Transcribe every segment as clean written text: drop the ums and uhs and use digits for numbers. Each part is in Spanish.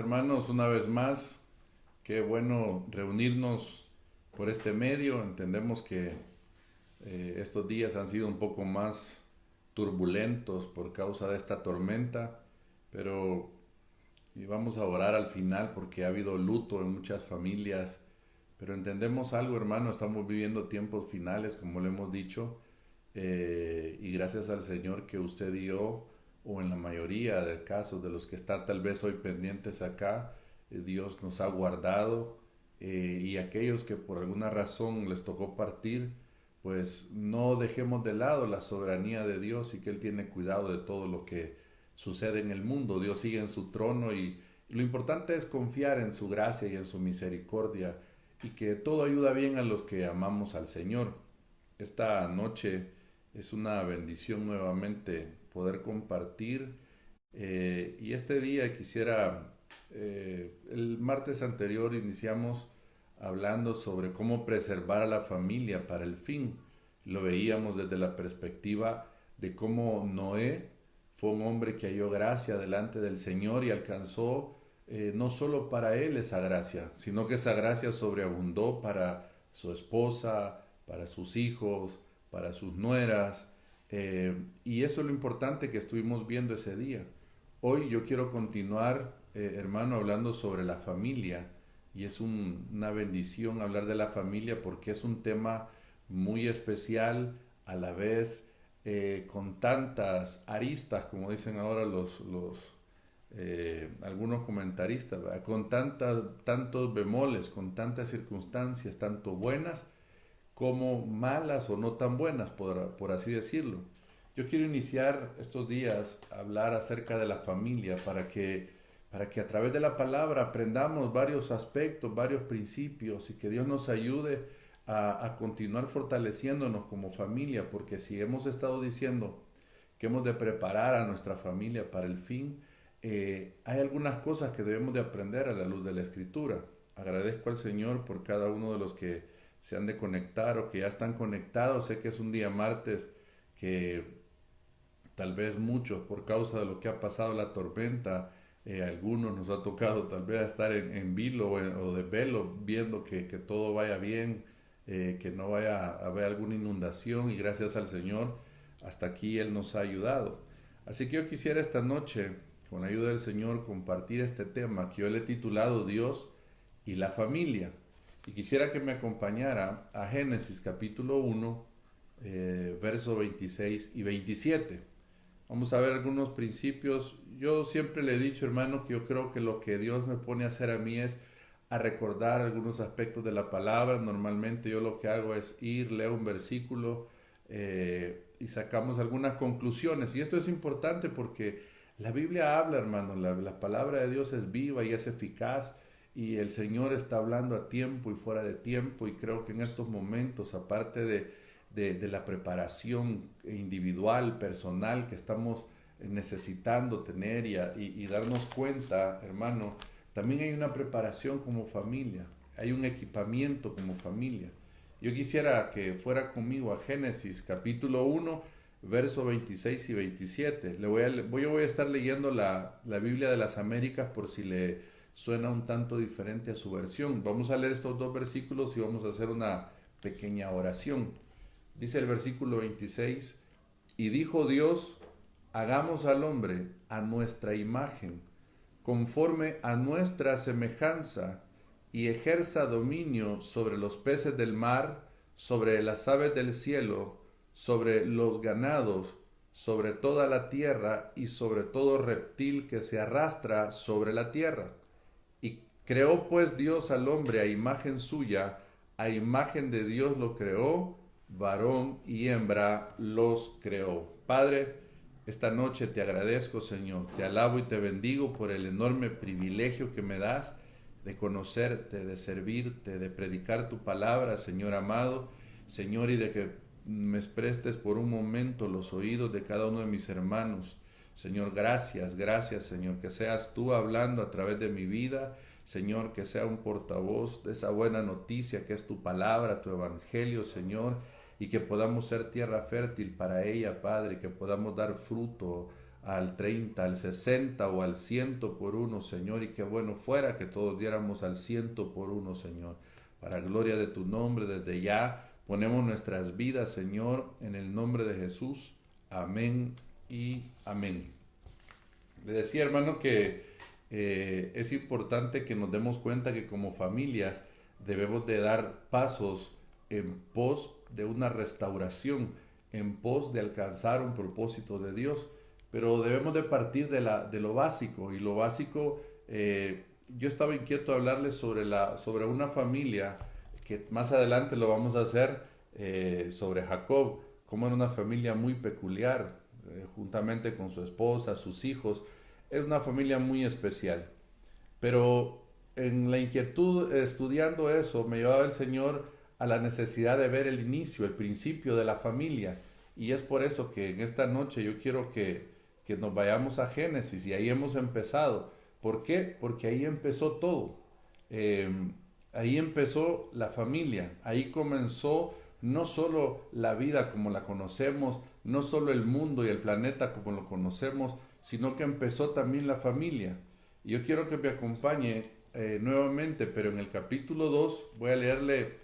hermanos, una vez más. Qué bueno reunirnos por este medio. Entendemos que estos días han sido un poco más turbulentos por causa de esta tormenta, pero y vamos a orar al final porque ha habido luto en muchas familias. Pero entendemos algo, hermano, estamos viviendo tiempos finales, como le hemos dicho, y gracias al Señor que usted y yo, o en la mayoría de casos de los que están tal vez hoy pendientes acá, Dios nos ha guardado, y aquellos que por alguna razón les tocó partir, pues no dejemos de lado la soberanía de Dios y que Él tiene cuidado de todo lo que sucede en el mundo. Dios sigue en su trono y lo importante es confiar en su gracia y en su misericordia y que todo ayuda bien a los que amamos al Señor. Esta noche es una bendición nuevamente poder compartir, y este día quisiera, el martes anterior iniciamos hablando sobre cómo preservar a la familia para el fin. Lo veíamos desde la perspectiva de cómo Noé fue un hombre que halló gracia delante del Señor y alcanzó, no solo para él esa gracia, sino que esa gracia sobreabundó para su esposa, para sus hijos, para sus nueras, y eso es lo importante que estuvimos viendo ese día. Hoy yo quiero continuar, hermano, hablando sobre la familia, y es una bendición hablar de la familia porque es un tema muy especial, a la vez con tantas aristas, como dicen ahora algunos comentaristas, ¿verdad? Con tantos bemoles, con tantas circunstancias, tanto buenas como malas o no tan buenas, por así decirlo. Yo quiero iniciar estos días a hablar acerca de la familia para que a través de la palabra aprendamos varios aspectos, varios principios y que Dios nos ayude a continuar fortaleciéndonos como familia, porque si hemos estado diciendo que hemos de preparar a nuestra familia para el fin, hay algunas cosas que debemos de aprender a la luz de la Escritura. Agradezco al Señor por cada uno de los que se han de conectar o que ya están conectados. Sé que es un día martes que tal vez muchos por causa de lo que ha pasado la tormenta, algunos nos ha tocado tal vez estar en vilo o de velo viendo que todo vaya bien, que no vaya a haber alguna inundación y gracias al Señor hasta aquí Él nos ha ayudado. Así que yo quisiera esta noche, con la ayuda del Señor, compartir este tema que yo le he titulado Dios y la familia. Y quisiera que me acompañara a Génesis capítulo 1, verso 26 y 27. Vamos a ver algunos principios. Yo siempre le he dicho, hermano, que yo creo que lo que Dios me pone a hacer a mí es a recordar algunos aspectos de la palabra. Normalmente yo lo que hago es ir, leo un versículo, y sacamos algunas conclusiones. Y esto es importante porque la Biblia habla, hermano, la palabra de Dios es viva y es eficaz y el Señor está hablando a tiempo y fuera de tiempo y creo que en estos momentos, aparte de la preparación individual, personal que estamos necesitando tener y darnos cuenta, hermano, también hay una preparación como familia, hay un equipamiento como familia. Yo quisiera que fuera conmigo a Génesis capítulo 1, verso 26 y 27. Yo voy a estar leyendo la Biblia de las Américas por si le suena un tanto diferente a su versión. Vamos a leer estos dos versículos y vamos a hacer una pequeña oración. Dice el versículo 26, y dijo Dios, hagamos al hombre a nuestra imagen, conforme a nuestra semejanza, y ejerza dominio sobre los peces del mar, sobre las aves del cielo, sobre los ganados, sobre toda la tierra y sobre todo reptil que se arrastra sobre la tierra. Y creó pues Dios al hombre a imagen suya, a imagen de Dios lo creó, varón y hembra los creó. Padre, esta noche te agradezco, Señor, te alabo y te bendigo por el enorme privilegio que me das de conocerte, de servirte, de predicar tu palabra, Señor amado, Señor, y de que me prestes por un momento los oídos de cada uno de mis hermanos. Señor, gracias, gracias, Señor, que seas tú hablando a través de mi vida, Señor, que sea un portavoz de esa buena noticia que es tu palabra, tu evangelio, Señor, y que podamos ser tierra fértil para ella, Padre, que podamos dar fruto al 30, al 60 o al 100 por uno, Señor, y qué bueno fuera que todos diéramos al 100 por uno, Señor. Para gloria de tu nombre, desde ya ponemos nuestras vidas, Señor, en el nombre de Jesús. Amén y amén. Le decía, hermano, que es importante que nos demos cuenta que como familias debemos de dar pasos en pos de una restauración, en pos de alcanzar un propósito de Dios, pero debemos de partir de lo básico, y lo básico, yo estaba inquieto de hablarles sobre una familia, que más adelante lo vamos a hacer, sobre Jacob, como era una familia muy peculiar, juntamente con su esposa, sus hijos. Es una familia muy especial. Pero en la inquietud estudiando eso, me llevaba el Señor a la necesidad de ver el inicio, el principio de la familia. Y es por eso que en esta noche yo quiero que nos vayamos a Génesis, y ahí hemos empezado. ¿Por qué? Porque ahí empezó todo. Eh, Ahí empezó la familia, ahí comenzó no solo la vida como la conocemos, no solo el mundo y el planeta como lo conocemos, sino que empezó también la familia. Y yo quiero que me acompañe nuevamente, pero en el capítulo 2 voy a leerle,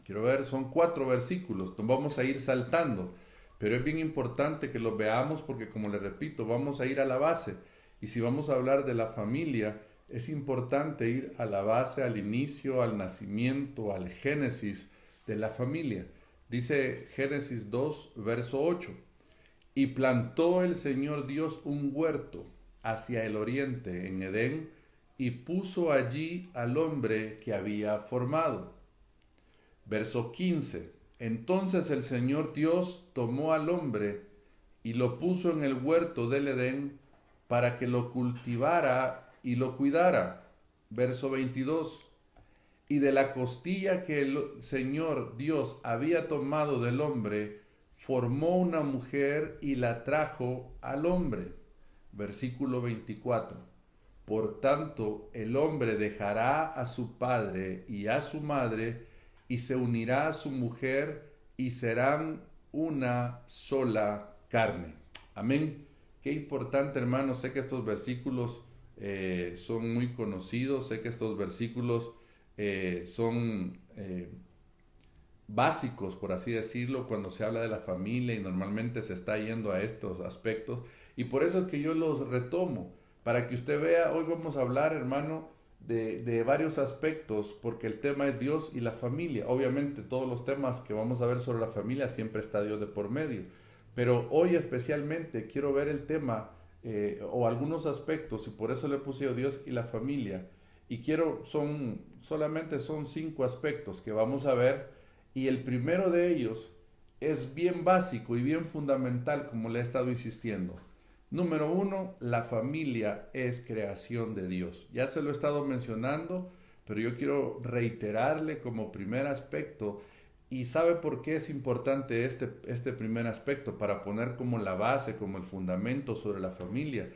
quiero ver, son 4 versículos, vamos a ir saltando, pero es bien importante que los veamos porque, como le repito, vamos a ir a la base. Y si vamos a hablar de la familia, es importante ir a la base, al inicio, al nacimiento, al génesis de la familia. Dice Génesis 2, verso 8. Y plantó el Señor Dios un huerto hacia el oriente en Edén, y puso allí al hombre que había formado. Verso 15. Entonces el Señor Dios tomó al hombre y lo puso en el huerto del Edén para que lo cultivara y lo cuidara. Verso 22. Y de la costilla que el Señor Dios había tomado del hombre, formó una mujer y la trajo al hombre. Versículo 24. Por tanto, el hombre dejará a su padre y a su madre, y se unirá a su mujer, y serán una sola carne. Amén. Qué importante, hermano. Sé que estos versículos son muy conocidos, sé que estos versículos son básicos, por así decirlo, cuando se habla de la familia, y normalmente se está yendo a estos aspectos, y por eso es que yo los retomo, para que usted vea. Hoy vamos a hablar, hermano, de varios aspectos, porque el tema es Dios y la familia. Obviamente todos los temas que vamos a ver sobre la familia siempre está Dios de por medio, pero hoy especialmente quiero ver el tema o algunos aspectos, y por eso le puse Dios y la familia. Y solamente son 5 aspectos que vamos a ver, y el primero de ellos es bien básico y bien fundamental, como le he estado insistiendo. Número 1, la familia es creación de Dios. Ya se lo he estado mencionando, pero yo quiero reiterarle como primer aspecto. ¿Y sabe por qué es importante este primer aspecto? Para poner como la base, como el fundamento sobre la familia.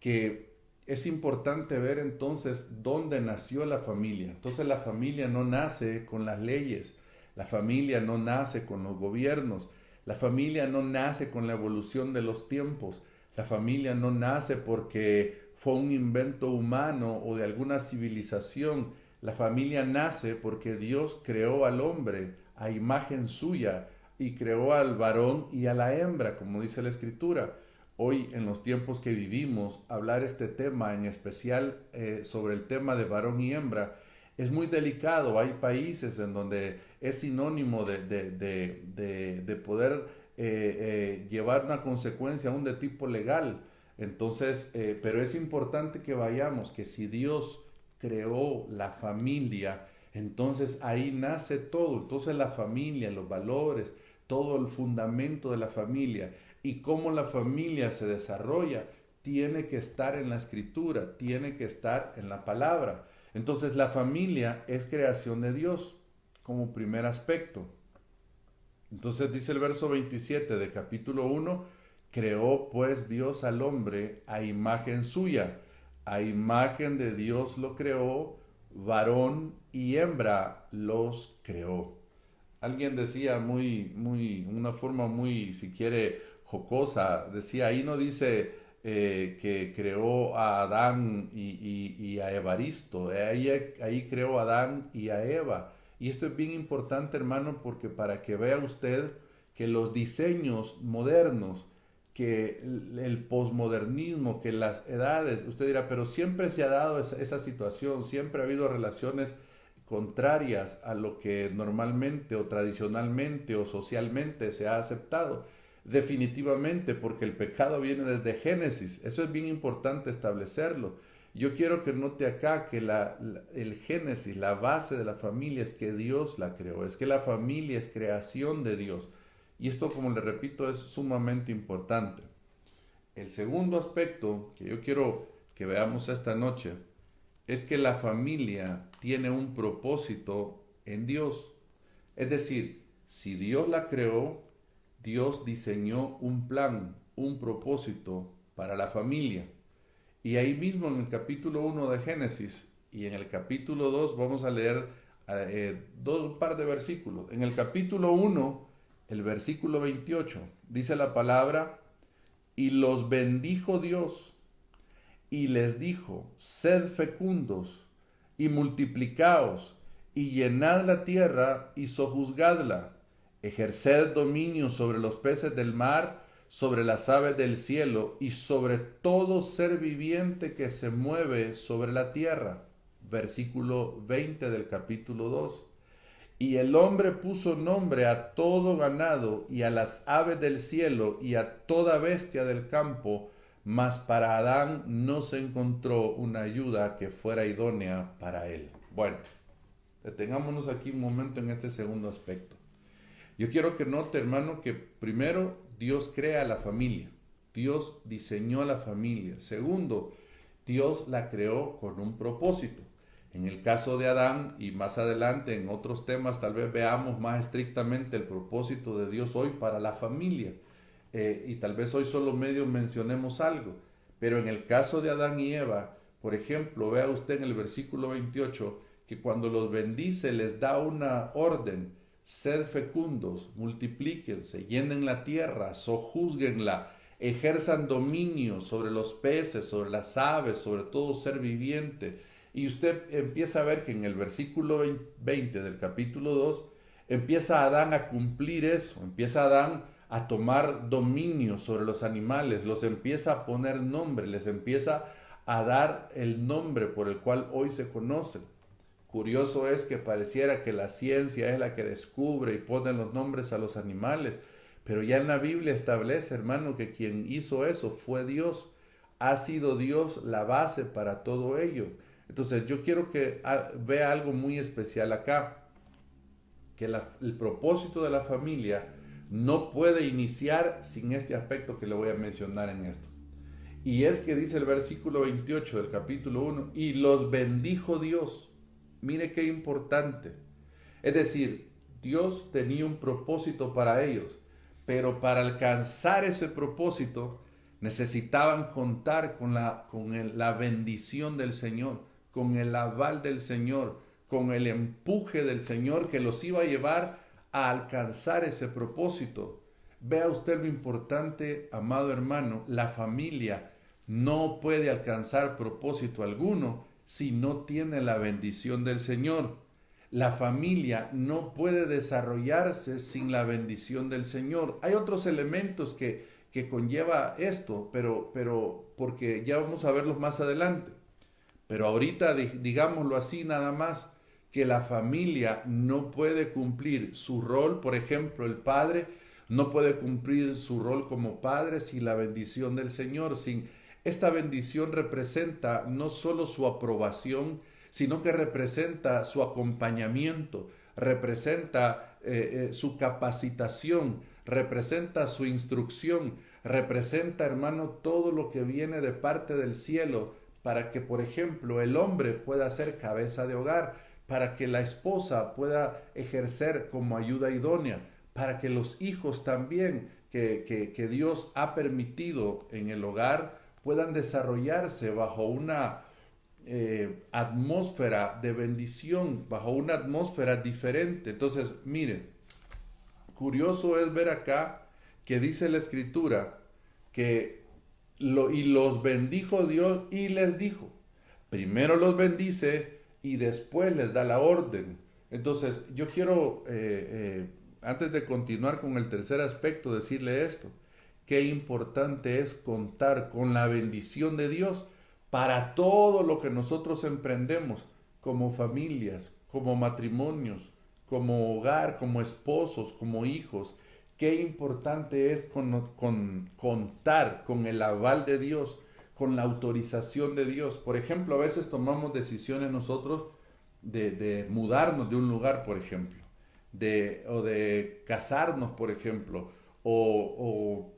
Que es importante ver entonces dónde nació la familia. Entonces la familia no nace con las leyes, la familia no nace con los gobiernos, la familia no nace con la evolución de los tiempos, la familia no nace porque fue un invento humano o de alguna civilización. La familia nace porque Dios creó al hombre a imagen suya, y creó al varón y a la hembra, como dice la Escritura. Hoy, en los tiempos que vivimos, hablar este tema, en especial sobre el tema de varón y hembra, es muy delicado. Hay países en donde es sinónimo de poder llevar una consecuencia aún de tipo legal. Entonces, pero es importante que vayamos, que si Dios creó la familia, entonces ahí nace todo. Entonces la familia, los valores, todo el fundamento de la familia y cómo la familia se desarrolla, tiene que estar en la Escritura, tiene que estar en la palabra. Entonces la familia es creación de Dios como primer aspecto. Entonces dice el verso 27 de capítulo 1, creó pues Dios al hombre a imagen suya, a imagen de Dios lo creó, varón y hembra los creó. Alguien decía una forma muy, si quiere, jocosa. Decía, ahí no dice que creó a Adán y a Evaristo, ahí creó a Adán y a Eva. Y esto es bien importante, hermano, porque para que vea usted que los diseños modernos, que el posmodernismo, que las edades, usted dirá, pero siempre se ha dado esa situación, siempre ha habido relaciones contrarias a lo que normalmente o tradicionalmente o socialmente se ha aceptado. Definitivamente, porque el pecado viene desde Génesis. Eso es bien importante establecerlo. Yo quiero que note acá que el Génesis, la base de la familia es que Dios la creó, es que la familia es creación de Dios. Y esto, como le repito, es sumamente importante. El segundo aspecto que yo quiero que veamos esta noche es que la familia tiene un propósito en Dios. Es decir, si Dios la creó, Dios diseñó un plan, un propósito para la familia. Y ahí mismo en el capítulo 1 de Génesis y en el capítulo 2 vamos a leer un par de versículos. En el capítulo 1, el versículo 28, dice la palabra, y los bendijo Dios y les dijo, sed fecundos y multiplicaos y llenad la tierra y sojuzgadla, ejerced dominio sobre los peces del mar, sobre las aves del cielo y sobre todo ser viviente que se mueve sobre la tierra. Versículo 20 del capítulo 2. Y el hombre puso nombre a todo ganado y a las aves del cielo y a toda bestia del campo, mas para Adán no se encontró una ayuda que fuera idónea para él. Bueno, detengámonos aquí un momento en este segundo aspecto. Yo quiero que note, hermano, que primero Dios crea la familia. Dios diseñó la familia. Segundo, Dios la creó con un propósito. En el caso de Adán, y más adelante en otros temas, tal vez veamos más estrictamente el propósito de Dios hoy para la familia. Y tal vez hoy solo medio mencionemos algo. Pero en el caso de Adán y Eva, por ejemplo, vea usted en el versículo 28, que cuando los bendice les da una orden: sed fecundos, multiplíquense, llenen la tierra, sojúzguenla, ejerzan dominio sobre los peces, sobre las aves, sobre todo ser viviente. Y usted empieza a ver que en el versículo 20 del capítulo 2, empieza Adán a cumplir eso, empieza Adán a tomar dominio sobre los animales, los empieza a poner nombre, les empieza a dar el nombre por el cual hoy se conocen. Curioso es que pareciera que la ciencia es la que descubre y pone los nombres a los animales, pero ya en la Biblia establece, hermano, que quien hizo eso fue Dios. Ha sido Dios la base para todo ello. Entonces yo quiero que vea algo muy especial acá, que el propósito de la familia no puede iniciar sin este aspecto que le voy a mencionar en esto. Y es que dice el versículo 28 del capítulo 1, y los bendijo Dios. Mire qué importante. Es decir, Dios tenía un propósito para ellos, pero para alcanzar ese propósito necesitaban contar con la bendición del Señor, con el aval del Señor, con el empuje del Señor que los iba a llevar a alcanzar ese propósito. Vea usted lo importante, amado hermano, la familia no puede alcanzar propósito alguno si no tiene la bendición del Señor. La familia no puede desarrollarse sin la bendición del Señor. Hay otros elementos que conlleva esto, pero porque ya vamos a verlos más adelante. Pero ahorita, digámoslo así nada más, que la familia no puede cumplir su rol, por ejemplo, el padre no puede cumplir su rol como padre sin la bendición del Señor. Esta bendición representa no solo su aprobación, sino que representa su acompañamiento, representa su capacitación, representa su instrucción, representa, hermano, todo lo que viene de parte del cielo para que, por ejemplo, el hombre pueda ser cabeza de hogar, para que la esposa pueda ejercer como ayuda idónea, para que los hijos también que Dios ha permitido en el hogar puedan desarrollarse bajo una atmósfera de bendición, bajo una atmósfera diferente. Entonces, miren, curioso es ver acá que dice la Escritura que y los bendijo Dios y les dijo. Primero los bendice y después les da la orden. Entonces, yo quiero, antes de continuar con el tercer aspecto, decirle esto. Qué importante es contar con la bendición de Dios para todo lo que nosotros emprendemos como familias, como matrimonios, como hogar, como esposos, como hijos. Qué importante es contar con el aval de Dios, con la autorización de Dios. Por ejemplo, a veces tomamos decisiones nosotros de mudarnos de un lugar, por ejemplo, o de casarnos, por ejemplo, o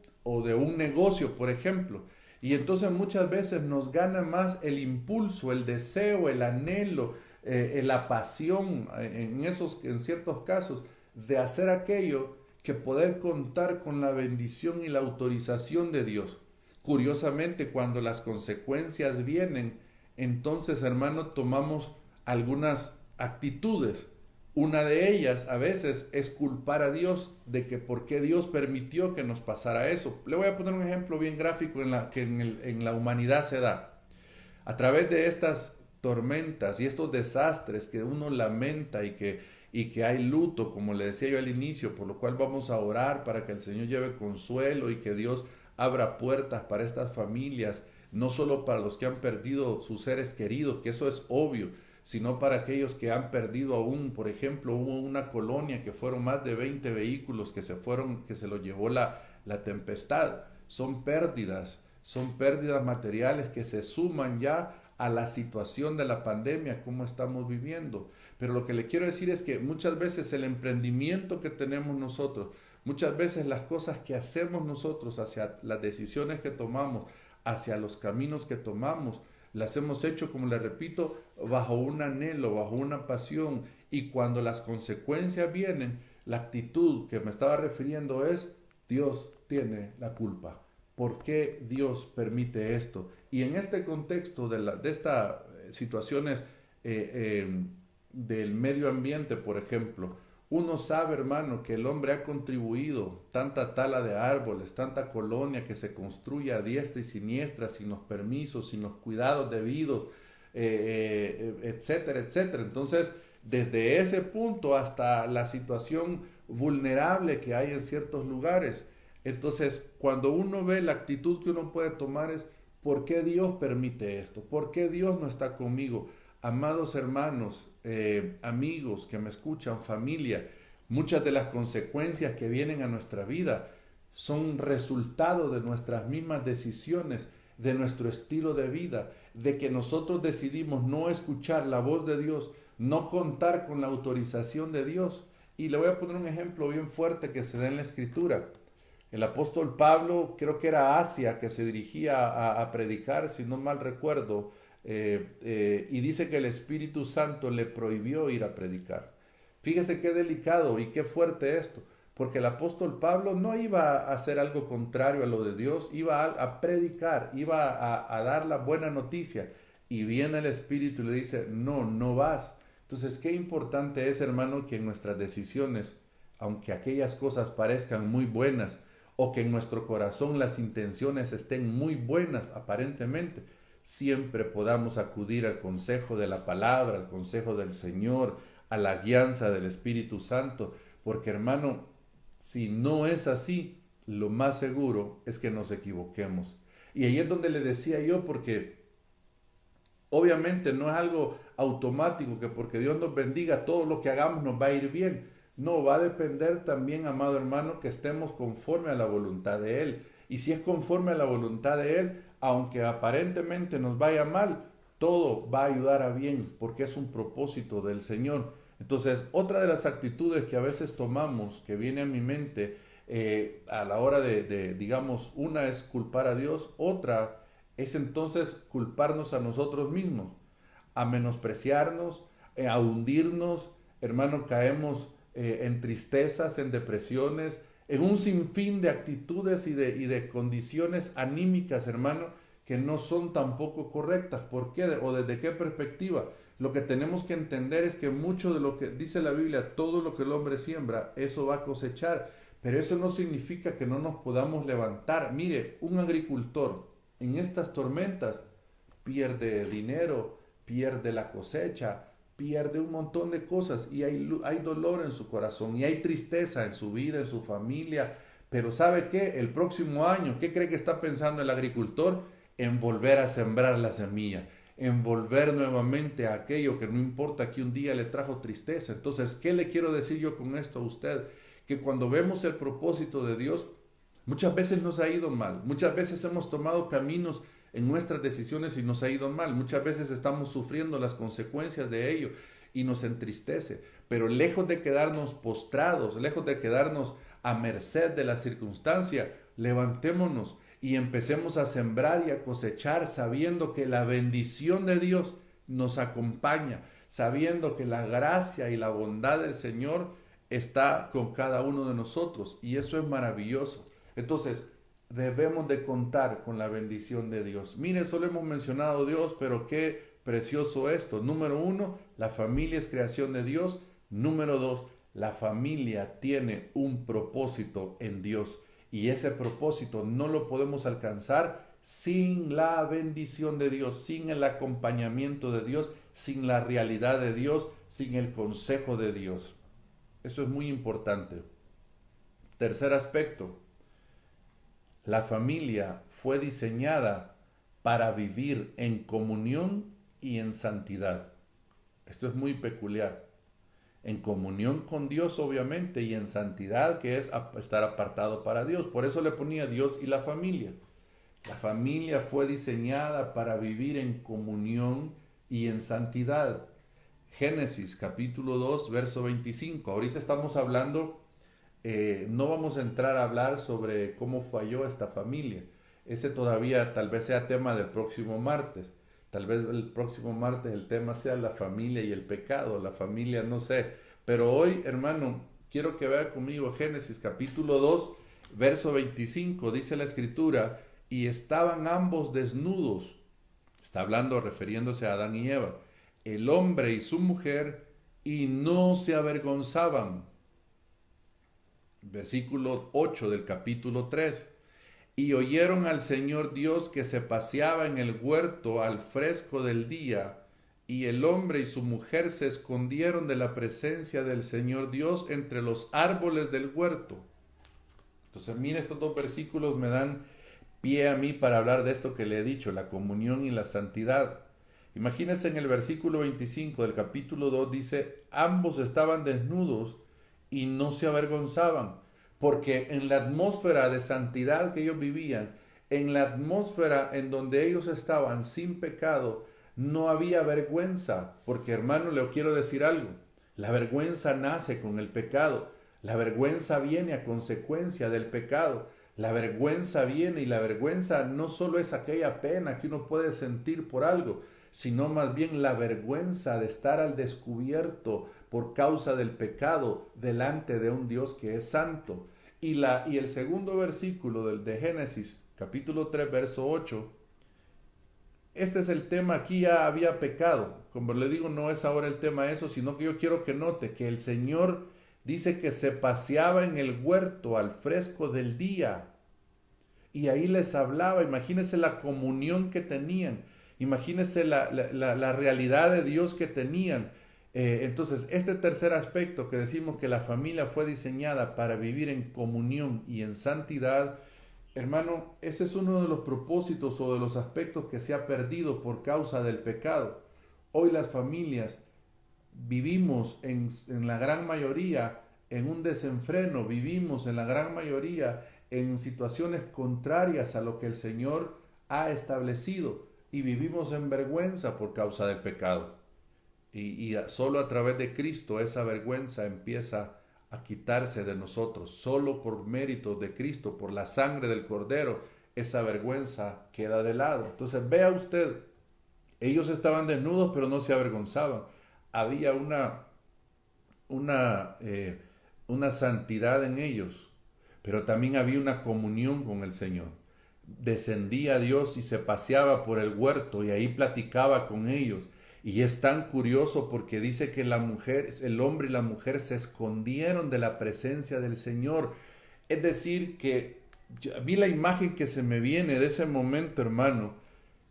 de un negocio, por ejemplo. Y entonces muchas veces nos gana más el impulso, el deseo, el anhelo, la pasión, en ciertos casos, de hacer aquello que poder contar con la bendición y la autorización de Dios. Curiosamente, cuando las consecuencias vienen, entonces, hermano, tomamos algunas actitudes. Una de ellas a veces es culpar a Dios de que por qué Dios permitió que nos pasara eso. Le voy a poner un ejemplo bien gráfico que en la humanidad se da. A través de estas tormentas y estos desastres que uno lamenta y que hay luto, como le decía yo al inicio, por lo cual vamos a orar para que el Señor lleve consuelo y que Dios abra puertas para estas familias, no solo para los que han perdido sus seres queridos, que eso es obvio, sino para aquellos que han perdido aún. Por ejemplo, hubo una colonia que fueron más de 20 vehículos que se fueron, que se los llevó la tempestad. Son pérdidas materiales que se suman ya a la situación de la pandemia, como estamos viviendo. Pero lo que le quiero decir es que muchas veces el emprendimiento que tenemos nosotros, muchas veces las cosas que hacemos nosotros, hacia las decisiones que tomamos, hacia los caminos que tomamos, las hemos hecho, como le repito, bajo un anhelo, bajo una pasión, y cuando las consecuencias vienen, la actitud que me estaba refiriendo es: Dios tiene la culpa. ¿Por qué Dios permite esto? Y en este contexto de estas situaciones del medio ambiente, por ejemplo, uno sabe, hermano, que el hombre ha contribuido tanta tala de árboles, tanta colonia que se construye a diestra y siniestra, sin los permisos, sin los cuidados debidos, etcétera, etcétera. Entonces, desde ese punto hasta la situación vulnerable que hay en ciertos lugares. Entonces, cuando uno ve la actitud que uno puede tomar es: ¿por qué Dios permite esto? ¿Por qué Dios no está conmigo? Amados hermanos, amigos que me escuchan, familia, muchas de las consecuencias que vienen a nuestra vida son resultado de nuestras mismas decisiones, de nuestro estilo de vida, de que nosotros decidimos no escuchar la voz de Dios, no contar con la autorización de Dios. Y le voy a poner un ejemplo bien fuerte que se da en la Escritura. El apóstol Pablo, creo que era a Asia que se dirigía a predicar, si no mal recuerdo, y dice que el Espíritu Santo le prohibió ir a predicar. Fíjese qué delicado y qué fuerte esto, porque el apóstol Pablo no iba a hacer algo contrario a lo de Dios, iba a predicar, iba a dar la buena noticia, y viene el Espíritu y le dice: no, no vas. Entonces, qué importante es, hermano, que en nuestras decisiones, aunque aquellas cosas parezcan muy buenas, o que en nuestro corazón las intenciones estén muy buenas aparentemente, siempre podamos acudir al consejo de la palabra, al consejo del Señor, a la guianza del Espíritu Santo, porque, hermano, si no es así, lo más seguro es que nos equivoquemos. Y ahí es donde le decía yo, porque obviamente no es algo automático que porque Dios nos bendiga todo lo que hagamos nos va a ir bien. No, va a depender también, amado hermano, que estemos conforme a la voluntad de Él. Y si es conforme a la voluntad de Él, aunque aparentemente nos vaya mal, todo va a ayudar a bien, porque es un propósito del Señor. Entonces, otra de las actitudes que a veces tomamos, que viene a mi mente, a la hora digamos, una es culpar a Dios, otra es entonces culparnos a nosotros mismos, a menospreciarnos, a hundirnos. Hermano, caemos en tristezas, en depresiones, en un sinfín de actitudes y de condiciones anímicas, hermano, que no son tampoco correctas. ¿Por qué? ¿O desde qué perspectiva? Lo que tenemos que entender es que mucho de lo que dice la Biblia, todo lo que el hombre siembra, eso va a cosechar. Pero eso no significa que no nos podamos levantar. Mire, un agricultor en estas tormentas pierde dinero, pierde la cosecha, pierde un montón de cosas y hay dolor en su corazón y hay tristeza en su vida, en su familia. Pero ¿sabe qué? El próximo año, ¿qué cree que está pensando el agricultor? En volver a sembrar la semilla, en volver nuevamente a aquello que no importa que un día le trajo tristeza. Entonces, ¿qué le quiero decir yo con esto a usted? Que cuando vemos el propósito de Dios, muchas veces nos ha ido mal, muchas veces hemos tomado caminos en nuestras decisiones y nos ha ido mal, muchas veces estamos sufriendo las consecuencias de ello y nos entristece, pero lejos de quedarnos postrados, lejos de quedarnos a merced de la circunstancia, levantémonos y empecemos a sembrar y a cosechar sabiendo que la bendición de Dios nos acompaña, sabiendo que la gracia y la bondad del Señor está con cada uno de nosotros y eso es maravilloso. Entonces, debemos de contar con la bendición de Dios. Mire, solo hemos mencionado Dios, pero qué precioso esto. Número uno, la familia es creación de Dios. Número dos, la familia tiene un propósito en Dios y ese propósito no lo podemos alcanzar sin la bendición de Dios, sin el acompañamiento de Dios, sin la realidad de Dios, sin el consejo de Dios. Eso es muy importante. Tercer aspecto, la familia fue diseñada para vivir en comunión y en santidad. Esto es muy peculiar. En comunión con Dios, obviamente, y en santidad, que es estar apartado para Dios. Por eso le ponía Dios y la familia. La familia fue diseñada para vivir en comunión y en santidad. Génesis capítulo 2, verso 25. Ahorita estamos hablando, no vamos a entrar a hablar sobre cómo falló esta familia. Ese todavía tal vez sea tema del próximo martes. Tal vez el próximo martes el tema sea la familia y el pecado, la familia, no sé. Pero hoy, hermano, quiero que vea conmigo Génesis capítulo 2, verso 25. Dice la escritura, y estaban ambos desnudos. Está hablando, refiriéndose a Adán y Eva. El hombre y su mujer, y no se avergonzaban. Versículo 8 del capítulo 3. Y oyeron al Señor Dios que se paseaba en el huerto al fresco del día, y el hombre y su mujer se escondieron de la presencia del Señor Dios entre los árboles del huerto. Entonces, mire, estos dos versículos me dan pie a mí para hablar de esto que le he dicho, la comunión y la santidad. Imagínense en el versículo 25 del capítulo 2 dice, ambos estaban desnudos y no se avergonzaban, porque en la atmósfera de santidad que ellos vivían, en la atmósfera en donde ellos estaban sin pecado, no había vergüenza, porque hermano, le quiero decir algo, la vergüenza nace con el pecado, la vergüenza viene a consecuencia del pecado. La vergüenza viene y la vergüenza no solo es aquella pena que uno puede sentir por algo, sino más bien la vergüenza de estar al descubierto por causa del pecado delante de un Dios que es santo. Y el segundo versículo de Génesis, capítulo 3, verso 8, este es el tema, aquí ya había pecado. Como le digo, no es ahora el tema eso, sino que yo quiero que note que el Señor dice que se paseaba en el huerto al fresco del día y ahí les hablaba. Imagínense la comunión que tenían, imagínense la realidad de Dios que tenían. Entonces, este tercer aspecto que decimos que la familia fue diseñada para vivir en comunión y en santidad, hermano, ese es uno de los propósitos o de los aspectos que se ha perdido por causa del pecado. Hoy las familias vivimos en la gran mayoría en un desenfreno, vivimos en la gran mayoría en situaciones contrarias a lo que el Señor ha establecido y vivimos en vergüenza por causa del pecado. Y solo a través de Cristo esa vergüenza empieza a quitarse de nosotros. Solo por mérito de Cristo, por la sangre del Cordero, esa vergüenza queda de lado. Entonces vea usted, ellos estaban desnudos pero no se avergonzaban. Había una santidad en ellos, pero también había una comunión con el Señor. Descendía Dios y se paseaba por el huerto y ahí platicaba con ellos. Y es tan curioso porque dice que el hombre y la mujer se escondieron de la presencia del Señor. Es decir, que a mí la imagen que se me viene de ese momento, hermano,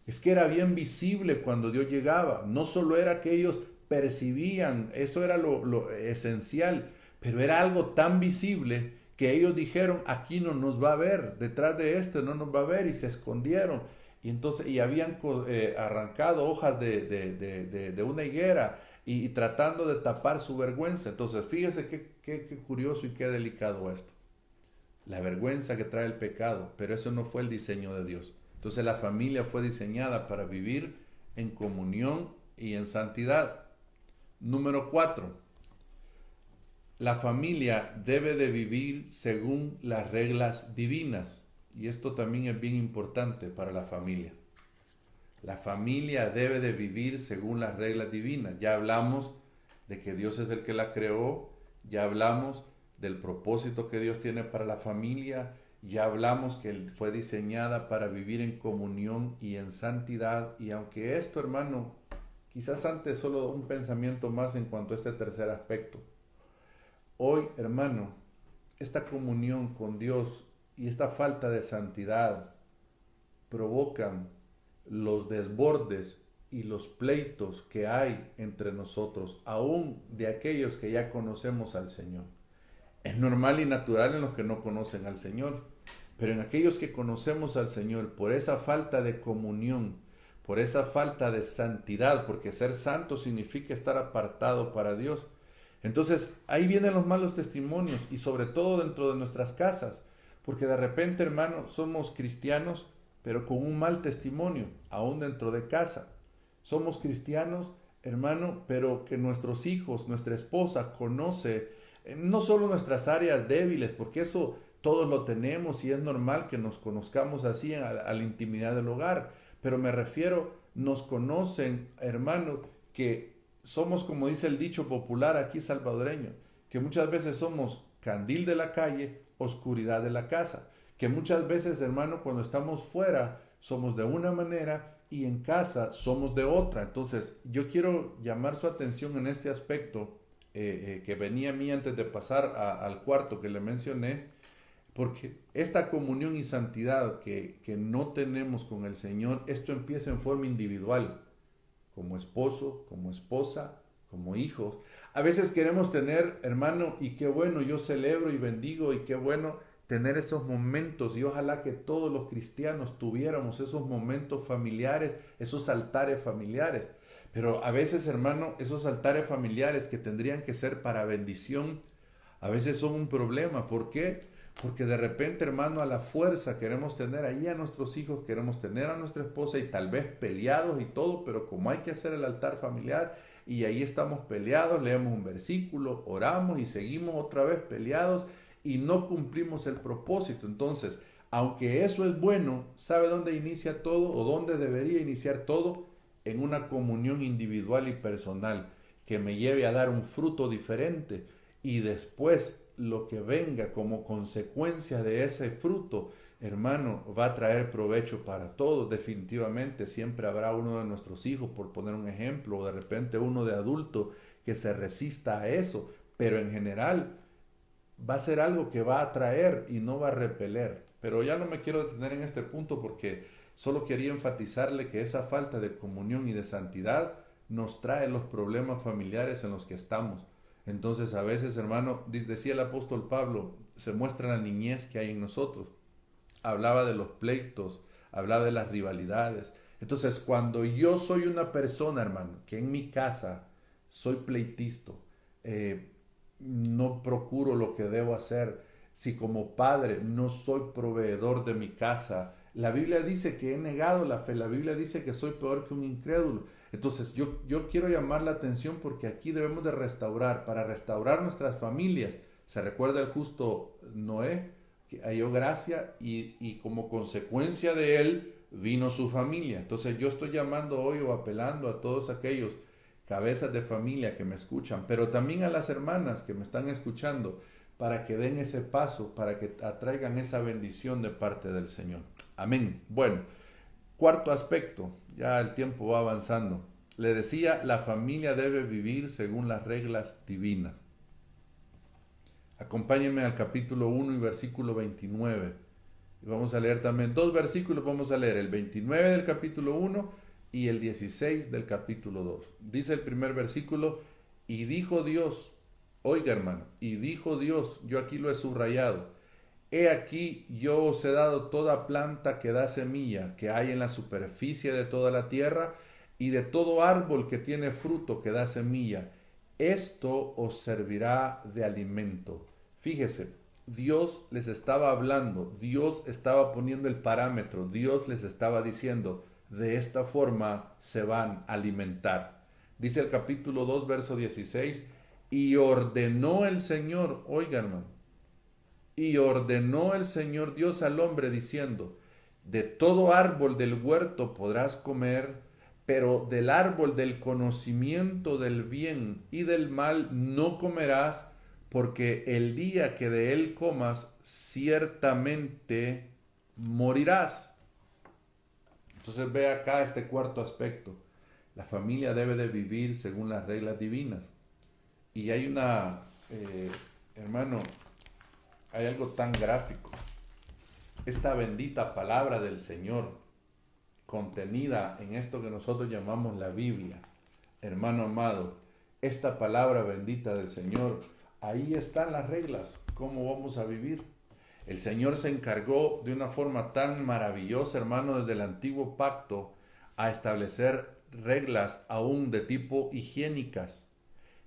es que era bien visible cuando Dios llegaba. No solo era que ellos percibían, eso era lo esencial, pero era algo tan visible que ellos dijeron, aquí no nos va a ver, detrás de esto no nos va a ver, y se escondieron. Y entonces, y habían arrancado hojas de una higuera y tratando de tapar su vergüenza. Entonces, fíjese qué curioso y qué delicado esto. La vergüenza que trae el pecado, pero eso no fue el diseño de Dios. Entonces la familia fue diseñada para vivir en comunión y en santidad. Número 4. La familia debe de vivir según las reglas divinas. Y esto también es bien importante para la familia. La familia debe de vivir según las reglas divinas. Ya hablamos de que Dios es el que la creó, ya hablamos del propósito que Dios tiene para la familia, ya hablamos que fue diseñada para vivir en comunión y en santidad. Y aunque esto, hermano, quizás antes solo un pensamiento más en cuanto a este tercer aspecto. Hoy, hermano, esta comunión con Dios y esta falta de santidad provocan los desbordes y los pleitos que hay entre nosotros, aún de aquellos que ya conocemos al Señor. Es normal y natural en los que no conocen al Señor, pero en aquellos que conocemos al Señor, por esa falta de comunión, por esa falta de santidad, porque ser santo significa estar apartado para Dios. Entonces, ahí vienen los malos testimonios, y sobre todo dentro de nuestras casas, porque de repente, hermano, somos cristianos, pero con un mal testimonio, aún dentro de casa. Somos cristianos, hermano, pero que nuestros hijos, nuestra esposa conoce no solo nuestras áreas débiles, porque eso todos lo tenemos y es normal que nos conozcamos así a la intimidad del hogar, pero me refiero, nos conocen, hermano, que somos, como dice el dicho popular aquí salvadoreño, que muchas veces somos candil de la calle, oscuridad de la casa, que muchas veces, hermano, cuando estamos fuera somos de una manera y en casa somos de otra. Entonces, yo quiero llamar su atención en este aspecto que venía a mí antes de pasar al cuarto que le mencioné, porque esta comunión y santidad que no tenemos con el Señor, esto empieza en forma individual, como esposo, como esposa, como hijos. A veces queremos tener, hermano, y qué bueno, yo celebro y bendigo, y qué bueno tener esos momentos, y ojalá que todos los cristianos tuviéramos esos momentos familiares, esos altares familiares. Pero a veces, hermano, esos altares familiares que tendrían que ser para bendición, a veces son un problema. ¿Por qué? Porque de repente, hermano, a la fuerza queremos tener ahí a nuestros hijos, queremos tener a nuestra esposa y tal vez peleados y todo, pero como hay que hacer el altar familiar y ahí estamos peleados, leemos un versículo, oramos y seguimos otra vez peleados y no cumplimos el propósito. Entonces, aunque eso es bueno, ¿sabe dónde inicia todo o dónde debería iniciar todo? En una comunión individual y personal que me lleve a dar un fruto diferente, y después lo que venga como consecuencia de ese fruto, hermano, va a traer provecho para todos. Definitivamente siempre habrá uno de nuestros hijos, por poner un ejemplo, o de repente uno de adulto que se resista a eso, pero en general va a ser algo que va a atraer y no va a repeler. Pero ya no me quiero detener en este punto porque solo quería enfatizarle que esa falta de comunión y de santidad nos trae los problemas familiares en los que estamos. Entonces a veces, hermano, decía el apóstol Pablo, se muestra la niñez que hay en nosotros. Hablaba de los pleitos, hablaba de las rivalidades. Entonces, cuando yo soy una persona, hermano, que en mi casa soy pleitisto, no procuro lo que debo hacer, si como padre no soy proveedor de mi casa, la Biblia dice que he negado la fe, la Biblia dice que soy peor que un incrédulo. Entonces yo quiero llamar la atención porque aquí debemos de restaurar, para restaurar nuestras familias. Se recuerda el justo Noé, que halló gracia y como consecuencia de él vino su familia. Entonces yo estoy llamando hoy o apelando a todos aquellos cabezas de familia que me escuchan, pero también a las hermanas que me están escuchando, para que den ese paso, para que atraigan esa bendición de parte del Señor. Amén. Bueno, cuarto aspecto, ya el tiempo va avanzando. Le decía, la familia debe vivir según las reglas divinas. Acompáñenme al capítulo 1 y versículo 29. Y vamos a leer también dos versículos, vamos a leer el 29 del capítulo 1 y el 16 del capítulo 2. Dice el primer versículo, y dijo Dios, oiga hermano, y dijo Dios, yo aquí lo he subrayado, he aquí yo os he dado toda planta que da semilla, que hay en la superficie de toda la tierra, y de todo árbol que tiene fruto que da semilla. Esto os servirá de alimento. Fíjese, Dios les estaba hablando, Dios estaba poniendo el parámetro, Dios les estaba diciendo, de esta forma se van a alimentar. Dice el capítulo 2, verso 16, y ordenó el Señor, oiga hermano, y ordenó el Señor Dios al hombre diciendo, de todo árbol del huerto podrás comer, pero del árbol del conocimiento del bien y del mal no comerás, porque el día que de él comas, ciertamente morirás. Entonces ve acá este cuarto aspecto. La familia debe de vivir según las reglas divinas. Y hay hermano, hay algo tan gráfico. Esta bendita palabra del Señor, contenida en esto que nosotros llamamos la Biblia, hermano amado, esta palabra bendita del Señor, ahí están las reglas, cómo vamos a vivir. El Señor se encargó de una forma tan maravillosa, hermano, desde el antiguo pacto, a establecer reglas aún de tipo higiénicas.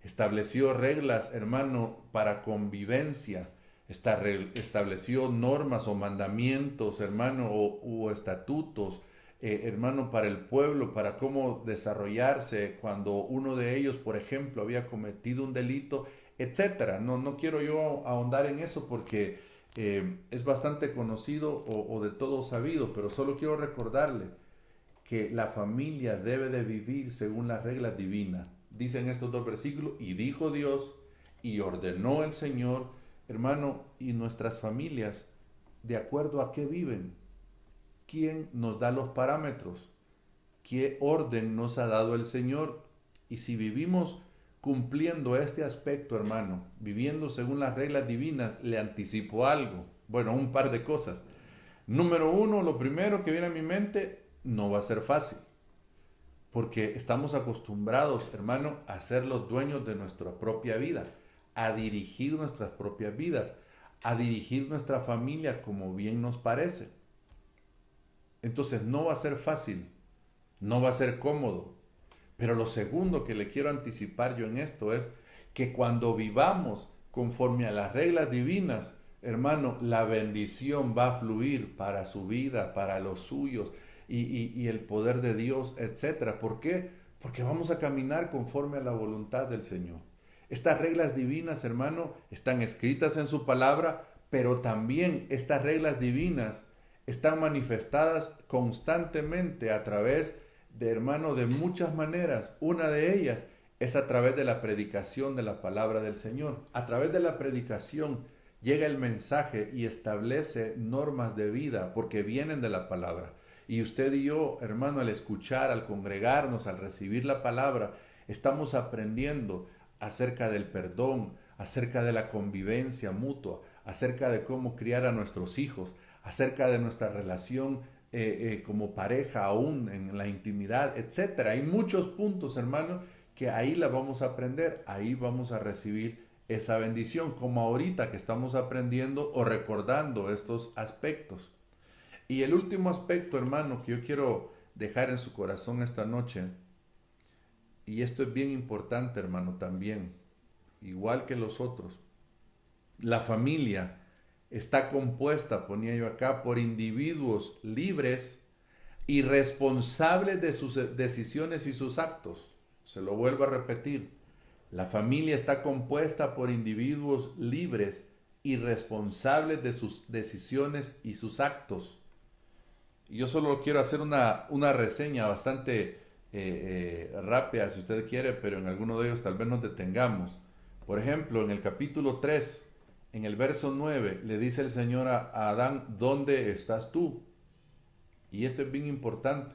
Estableció reglas, hermano, para convivencia. Estableció normas o mandamientos, hermano, o estatutos, hermano, para el pueblo, para cómo desarrollarse cuando uno de ellos, por ejemplo, había cometido un delito, etcétera. No quiero yo ahondar en eso porque es bastante conocido o de todo sabido, pero solo quiero recordarle que la familia debe de vivir según las reglas divinas. Dicen estos dos versículos, y dijo Dios, y ordenó el Señor, hermano, y nuestras familias, ¿de acuerdo a qué viven? ¿Quién nos da los parámetros? ¿Qué orden nos ha dado el Señor? Y si vivimos cumpliendo este aspecto, hermano, viviendo según las reglas divinas, le anticipo algo. Bueno, un par de cosas. Número uno, lo primero que viene a mi mente, no va a ser fácil. Porque estamos acostumbrados, hermano, a ser los dueños de nuestra propia vida, a dirigir nuestras propias vidas, a dirigir nuestra familia como bien nos parece. Entonces no va a ser fácil, no va a ser cómodo. Pero lo segundo que le quiero anticipar yo en esto es que cuando vivamos conforme a las reglas divinas, hermano, la bendición va a fluir para su vida, para los suyos y el poder de Dios, etc. ¿Por qué? Porque vamos a caminar conforme a la voluntad del Señor. Estas reglas divinas, hermano, están escritas en su palabra, pero también estas reglas divinas están manifestadas constantemente a través de, hermano, de muchas maneras. Una de ellas es a través de la predicación de la palabra del Señor. A través de la predicación llega el mensaje y establece normas de vida porque vienen de la palabra. Y usted y yo, hermano, al escuchar, al congregarnos, al recibir la palabra, estamos aprendiendo acerca del perdón, acerca de la convivencia mutua, acerca de cómo criar a nuestros hijos, acerca de nuestra relación como pareja aún en la intimidad, etcétera. Hay muchos puntos, hermano, que ahí la vamos a aprender, ahí vamos a recibir esa bendición, como ahorita que estamos aprendiendo o recordando estos aspectos. Y el último aspecto, hermano, que yo quiero dejar en su corazón esta noche, y esto es bien importante, hermano, también, igual que los otros, la familia está compuesta, ponía yo acá, por individuos libres y responsables de sus decisiones y sus actos. Se lo vuelvo a repetir. La familia está compuesta por individuos libres y responsables de sus decisiones y sus actos. Yo solo quiero hacer una reseña bastante rápida, si usted quiere, pero en alguno de ellos tal vez nos detengamos. Por ejemplo, en el capítulo 3, en el verso 9, le dice el Señor a Adán, ¿dónde estás tú? Y esto es bien importante,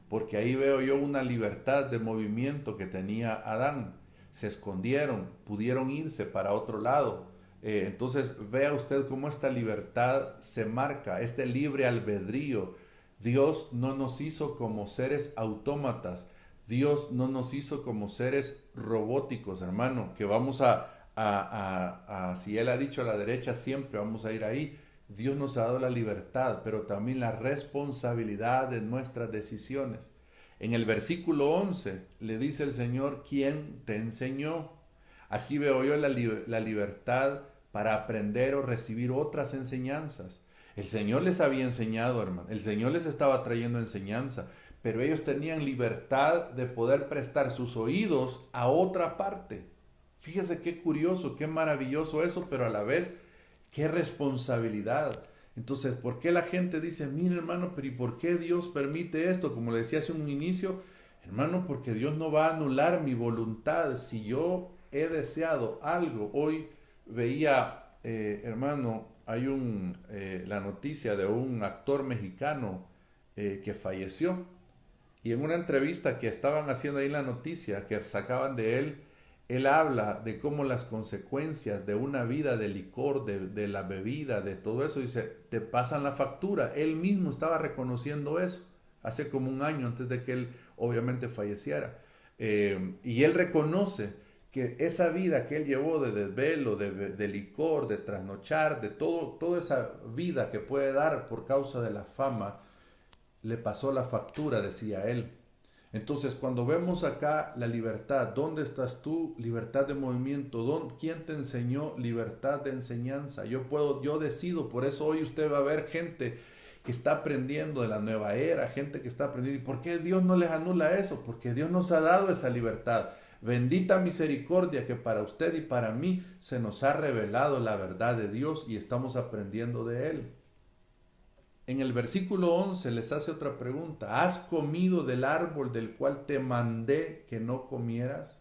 porque ahí veo yo una libertad de movimiento que tenía Adán. Se escondieron, pudieron irse para otro lado, Entonces vea usted cómo esta libertad se marca, este libre albedrío. Dios no nos hizo como seres autómatas. Dios no nos hizo como seres robóticos, hermano, que vamos si Él ha dicho a la derecha, siempre vamos a ir ahí. Dios nos ha dado la libertad, pero también la responsabilidad de nuestras decisiones. En el versículo 11 le dice el Señor, ¿quién te enseñó? Aquí veo yo la libertad para aprender o recibir otras enseñanzas. El Señor les había enseñado, hermano. El Señor les estaba trayendo enseñanza, pero ellos tenían libertad de poder prestar sus oídos a otra parte. Fíjese qué curioso, qué maravilloso eso, pero a la vez, qué responsabilidad. Entonces, ¿por qué la gente dice, mira hermano, pero ¿y por qué Dios permite esto? Como le decía hace un inicio, hermano, porque Dios no va a anular mi voluntad. Si yo he deseado algo, hoy veía, hermano, hay la noticia de un actor mexicano que falleció. Y en una entrevista que estaban haciendo ahí en la noticia, que sacaban de él habla de cómo las consecuencias de una vida de licor, de la bebida, de todo eso, dice, te pasan la factura. Él mismo estaba reconociendo eso hace como un año antes de que él obviamente falleciera. Y él reconoce que esa vida que él llevó de desvelo, de licor, de trasnochar, de toda esa vida que puede dar por causa de la fama, le pasó la factura, decía él. Entonces, cuando vemos acá la libertad, ¿dónde estás tú? Libertad de movimiento. ¿Quién te enseñó libertad de enseñanza? Yo decido, por eso hoy usted va a ver gente que está aprendiendo de la nueva era, gente que está aprendiendo. ¿Y por qué Dios no les anula eso? Porque Dios nos ha dado esa libertad. Bendita misericordia que para usted y para mí se nos ha revelado la verdad de Dios y estamos aprendiendo de Él. En el versículo 11 les hace otra pregunta. ¿Has comido del árbol del cual te mandé que no comieras?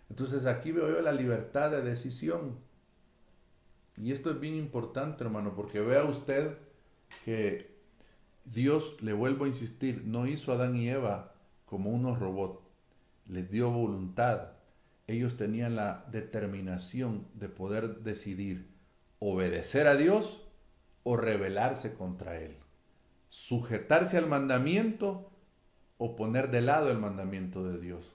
Entonces aquí veo yo la libertad de decisión. Y esto es bien importante, hermano, porque vea usted que Dios, le vuelvo a insistir, no hizo a Adán y Eva como unos robots. Les dio voluntad. Ellos tenían la determinación de poder decidir obedecer a Dios o rebelarse contra Él. Sujetarse al mandamiento o poner de lado el mandamiento de Dios.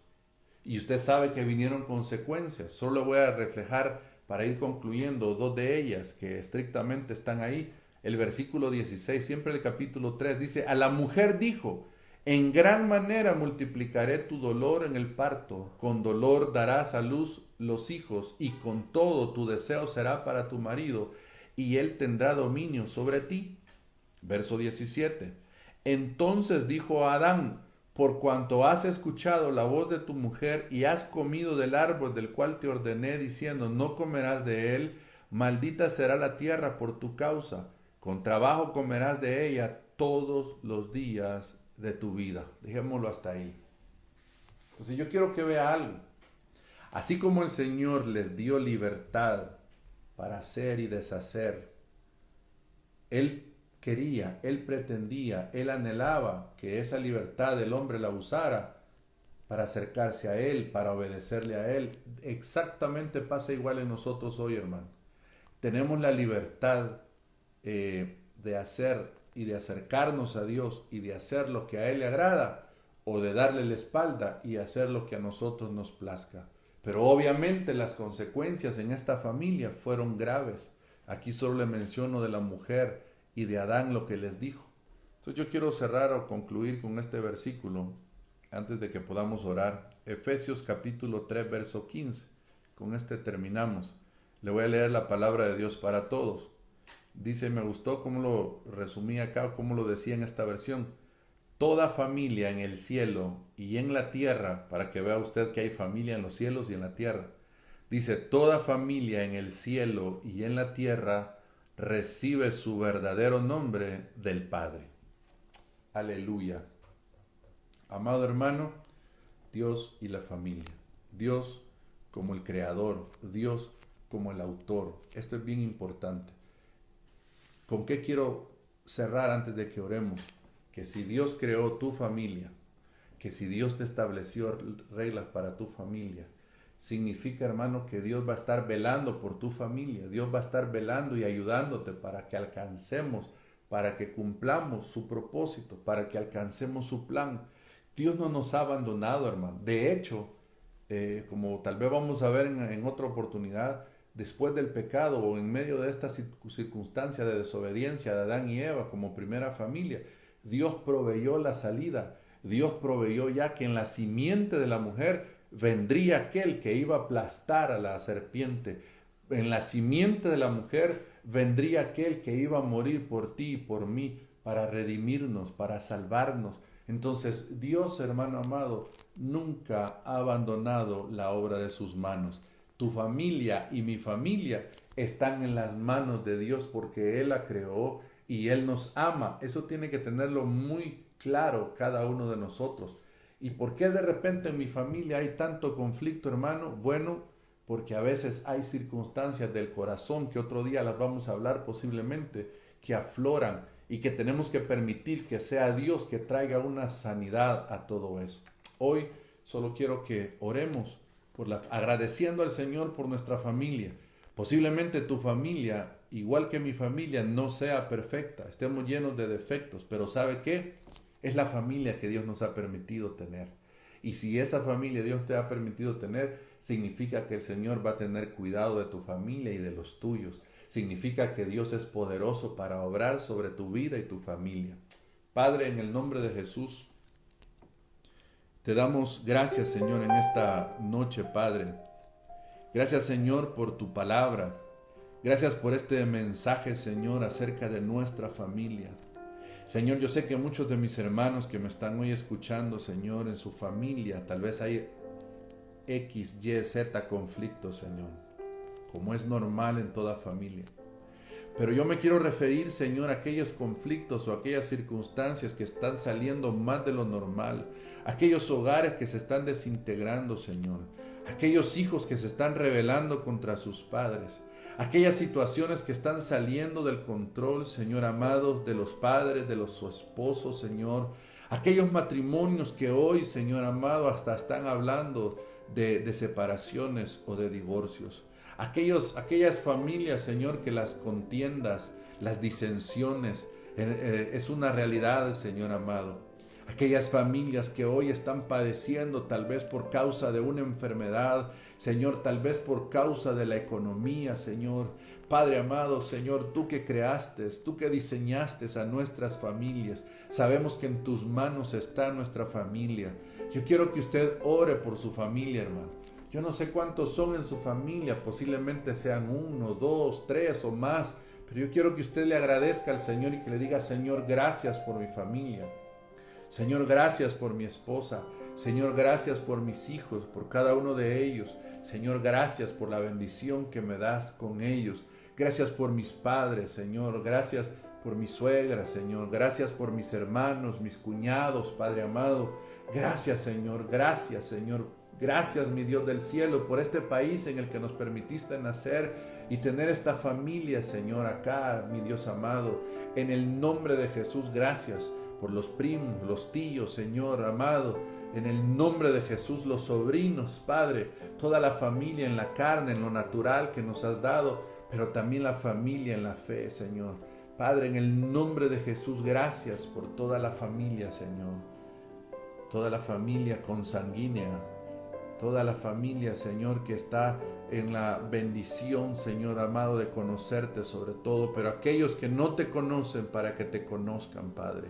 Y usted sabe que vinieron consecuencias. Solo voy a reflejar, para ir concluyendo, dos de ellas que estrictamente están ahí. El versículo 16, siempre el capítulo 3, dice, a la mujer dijo, en gran manera multiplicaré tu dolor en el parto, con dolor darás a luz los hijos, y con todo tu deseo será para tu marido, y él tendrá dominio sobre ti. Verso 17. Entonces dijo a Adán, por cuanto has escuchado la voz de tu mujer y has comido del árbol del cual te ordené diciendo, no comerás de él, maldita será la tierra por tu causa, con trabajo comerás de ella todos los días de tu vida. Dejémoslo hasta ahí. Entonces yo quiero que vea algo. Así como el Señor les dio libertad para hacer y deshacer, Él quería, Él pretendía, Él anhelaba que esa libertad el hombre la usara para acercarse a Él, para obedecerle a Él. Exactamente pasa igual en nosotros hoy, hermano. Tenemos la libertad de hacer y de acercarnos a Dios y de hacer lo que a Él le agrada, o de darle la espalda y hacer lo que a nosotros nos plazca. Pero obviamente las consecuencias en esta familia fueron graves. Aquí solo le menciono de la mujer y de Adán lo que les dijo. Entonces yo quiero cerrar o concluir con este versículo antes de que podamos orar. Efesios capítulo 3, verso 15. Con este terminamos. Le voy a leer la palabra de Dios para todos. Dice, me gustó cómo lo resumí acá, cómo lo decía en esta versión. Toda familia en el cielo y en la tierra, para que vea usted que hay familia en los cielos y en la tierra. Dice, toda familia en el cielo y en la tierra recibe su verdadero nombre del Padre. Aleluya. Amado hermano, Dios y la familia. Dios como el creador, Dios como el autor. Esto es bien importante. ¿Con qué quiero cerrar antes de que oremos? Que si Dios creó tu familia, que si Dios te estableció reglas para tu familia, significa, hermano, que Dios va a estar velando por tu familia. Dios va a estar velando y ayudándote para que alcancemos, para que cumplamos su propósito, para que alcancemos su plan. Dios no nos ha abandonado, hermano. De hecho, como tal vez vamos a ver en otra oportunidad, después del pecado o en medio de esta circunstancia de desobediencia de Adán y Eva como primera familia, Dios proveyó la salida. Dios proveyó ya que en la simiente de la mujer vendría aquel que iba a aplastar a la serpiente. En la simiente de la mujer vendría aquel que iba a morir por ti y por mí, para redimirnos, para salvarnos. Entonces Dios, hermano amado, nunca ha abandonado la obra de sus manos. Tu familia y mi familia están en las manos de Dios porque Él la creó y Él nos ama. Eso tiene que tenerlo muy claro cada uno de nosotros. ¿Y por qué de repente en mi familia hay tanto conflicto, hermano? Bueno, porque a veces hay circunstancias del corazón que otro día las vamos a hablar posiblemente, que afloran y que tenemos que permitir que sea Dios que traiga una sanidad a todo eso. Hoy solo quiero que oremos agradeciendo al Señor por nuestra familia. Posiblemente tu familia, igual que mi familia, no sea perfecta, estemos llenos de defectos, pero ¿sabe qué? Es la familia que Dios nos ha permitido tener. Y si esa familia Dios te ha permitido tener, significa que el Señor va a tener cuidado de tu familia y de los tuyos. Significa que Dios es poderoso para obrar sobre tu vida y tu familia. Padre, en el nombre de Jesús, te damos gracias, Señor, en esta noche, Padre. Gracias, Señor, por tu palabra. Gracias por este mensaje, Señor, acerca de nuestra familia. Señor, yo sé que muchos de mis hermanos que me están hoy escuchando, Señor, en su familia, tal vez hay X, Y, Z conflictos, Señor, como es normal en toda familia. Pero yo me quiero referir, Señor, a aquellos conflictos o aquellas circunstancias que están saliendo más de lo normal, aquellos hogares que se están desintegrando, Señor, aquellos hijos que se están rebelando contra sus padres, aquellas situaciones que están saliendo del control, Señor amado, de los padres, de los esposos, Señor, aquellos matrimonios que hoy, Señor amado, hasta están hablando de separaciones o de divorcios. Aquellas familias, Señor, que las contiendas, las disensiones, es una realidad, Señor amado. Aquellas familias que hoy están padeciendo tal vez por causa de una enfermedad, Señor, tal vez por causa de la economía, Señor. Padre amado, Señor, tú que creaste, tú que diseñaste a nuestras familias, sabemos que en tus manos está nuestra familia. Yo quiero que usted ore por su familia, hermano. Yo no sé cuántos son en su familia, posiblemente sean 1, 2, 3 o más, pero yo quiero que usted le agradezca al Señor y que le diga: Señor, gracias por mi familia. Señor, gracias por mi esposa. Señor, gracias por mis hijos, por cada uno de ellos. Señor, gracias por la bendición que me das con ellos. Gracias por mis padres, Señor. Gracias por mi suegra, Señor. Gracias por mis hermanos, mis cuñados, Padre amado. Gracias, Señor. Gracias, Señor. Gracias, mi Dios del cielo, por este país en el que nos permitiste nacer y tener esta familia, Señor, acá, mi Dios amado. En el nombre de Jesús, gracias por los primos, los tíos, Señor amado. En el nombre de Jesús, los sobrinos, Padre, toda la familia en la carne, en lo natural que nos has dado, pero también la familia en la fe, Señor. Padre, en el nombre de Jesús, gracias por toda la familia, Señor. Toda la familia consanguínea, toda la familia, Señor, que está en la bendición, Señor amado, de conocerte sobre todo, pero aquellos que no te conocen para que te conozcan, Padre.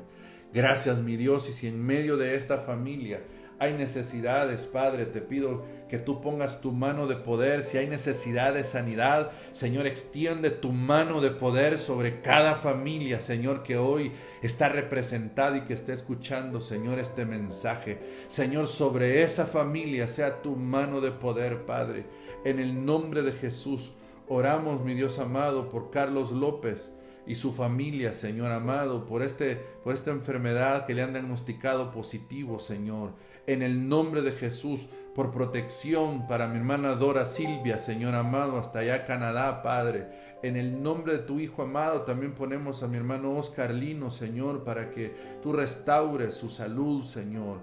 Gracias, mi Dios, y si en medio de esta familia hay necesidades, Padre, te pido que tú pongas tu mano de poder. Si hay necesidad de sanidad, Señor, extiende tu mano de poder sobre cada familia, Señor, que hoy está representada y que esté escuchando, Señor, este mensaje. Señor, sobre esa familia sea tu mano de poder, Padre. En el nombre de Jesús, oramos, mi Dios amado, por Carlos López y su familia, Señor amado, por esta enfermedad que le han diagnosticado positivo, Señor. En el nombre de Jesús, por protección para mi hermana Dora Silvia, Señor amado, hasta allá Canadá, Padre. En el nombre de tu Hijo amado, también ponemos a mi hermano Oscar Lino, Señor, para que tú restaures su salud, Señor.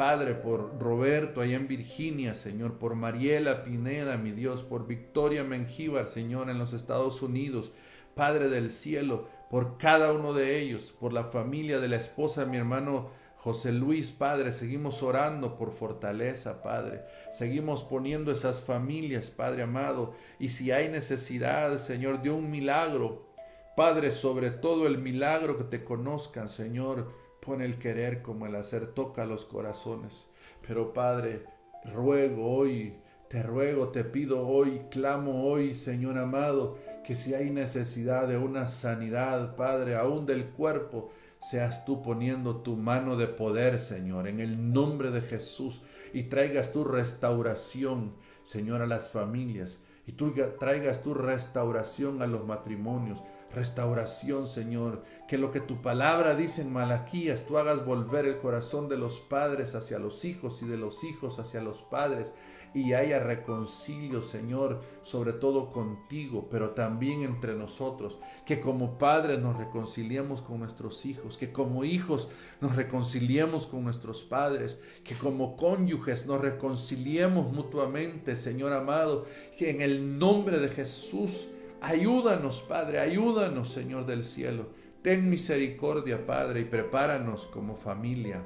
Padre, por Roberto allá en Virginia, Señor, por Mariela Pineda, mi Dios, por Victoria Mengíbar, Señor, en los Estados Unidos, Padre del cielo, por cada uno de ellos, por la familia de la esposa de mi hermano José Luis, Padre, seguimos orando por fortaleza, Padre. Seguimos poniendo esas familias, Padre amado. Y si hay necesidad, Señor, de un milagro, Padre, sobre todo el milagro que te conozcan, Señor, pon el querer como el hacer, toca los corazones. Pero, Padre, ruego hoy, te ruego, te pido hoy, clamo hoy, Señor amado, que si hay necesidad de una sanidad, Padre, aún del cuerpo, seas tú poniendo tu mano de poder, Señor, en el nombre de Jesús, y traigas tu restauración, Señor, a las familias, y tú traigas tu restauración a los matrimonios, restauración, Señor, que lo que tu palabra dice en Malaquías, tú hagas volver el corazón de los padres hacia los hijos y de los hijos hacia los padres, y haya reconcilio, Señor, sobre todo contigo, pero también entre nosotros, que como padres nos reconciliemos con nuestros hijos, que como hijos nos reconciliemos con nuestros padres, que como cónyuges nos reconciliemos mutuamente, Señor amado, que en el nombre de Jesús, ayúdanos, Padre, ayúdanos, Señor del cielo, ten misericordia, Padre, y prepáranos como familia.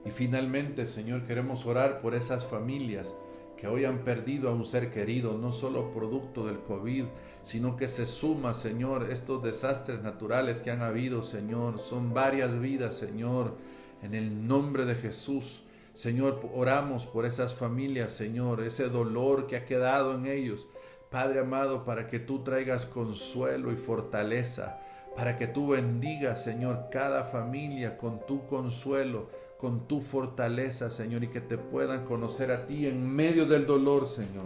Y finalmente, Señor, queremos orar por esas familias que hoy han perdido a un ser querido, no solo producto del COVID, sino que se suma, Señor, estos desastres naturales que han habido, Señor. Son varias vidas, Señor, en el nombre de Jesús. Señor, oramos por esas familias, Señor, ese dolor que ha quedado en ellos. Padre amado, para que tú traigas consuelo y fortaleza, para que tú bendigas, Señor, cada familia con tu consuelo, con tu fortaleza, Señor, y que te puedan conocer a ti en medio del dolor, Señor.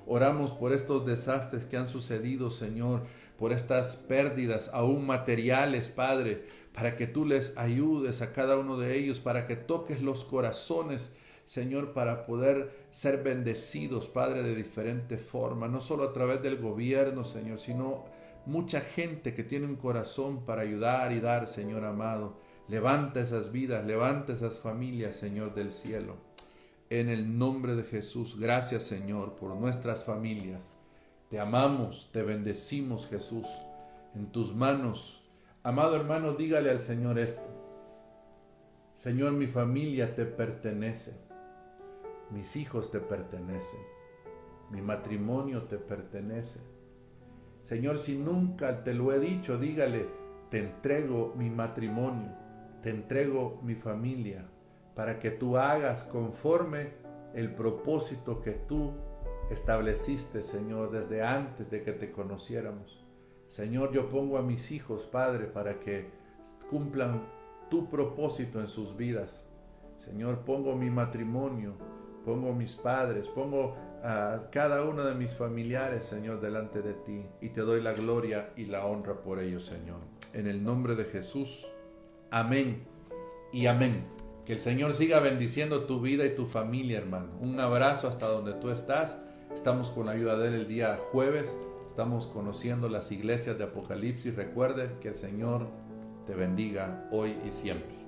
Oramos por estos desastres que han sucedido, Señor, por estas pérdidas aún materiales, Padre, para que tú les ayudes a cada uno de ellos, para que toques los corazones, Señor, para poder ser bendecidos, Padre, de diferente forma, no solo a través del gobierno, Señor, sino mucha gente que tiene un corazón para ayudar y dar, Señor amado. Levanta esas vidas, levanta esas familias, Señor del cielo. En el nombre de Jesús, gracias, Señor, por nuestras familias. Te amamos, te bendecimos, Jesús, en tus manos. Amado hermano, dígale al Señor esto. Señor, mi familia te pertenece. Mis hijos te pertenecen. Mi matrimonio te pertenece. Señor, si nunca te lo he dicho, dígale, te entrego mi matrimonio, te entrego mi familia, para que tú hagas conforme el propósito que tú estableciste, Señor, desde antes de que te conociéramos. Señor, yo pongo a mis hijos, Padre, para que cumplan tu propósito en sus vidas. Señor, pongo mi matrimonio, pongo mis padres, pongo a cada uno de mis familiares, Señor, delante de ti, y te doy la gloria y la honra por ellos, Señor. En el nombre de Jesús, amén y amén. Que el Señor siga bendiciendo tu vida y tu familia, hermano. Un abrazo hasta donde tú estás. Estamos con la ayuda de él el día jueves. Estamos conociendo las iglesias de Apocalipsis. Recuerde que el Señor te bendiga hoy y siempre.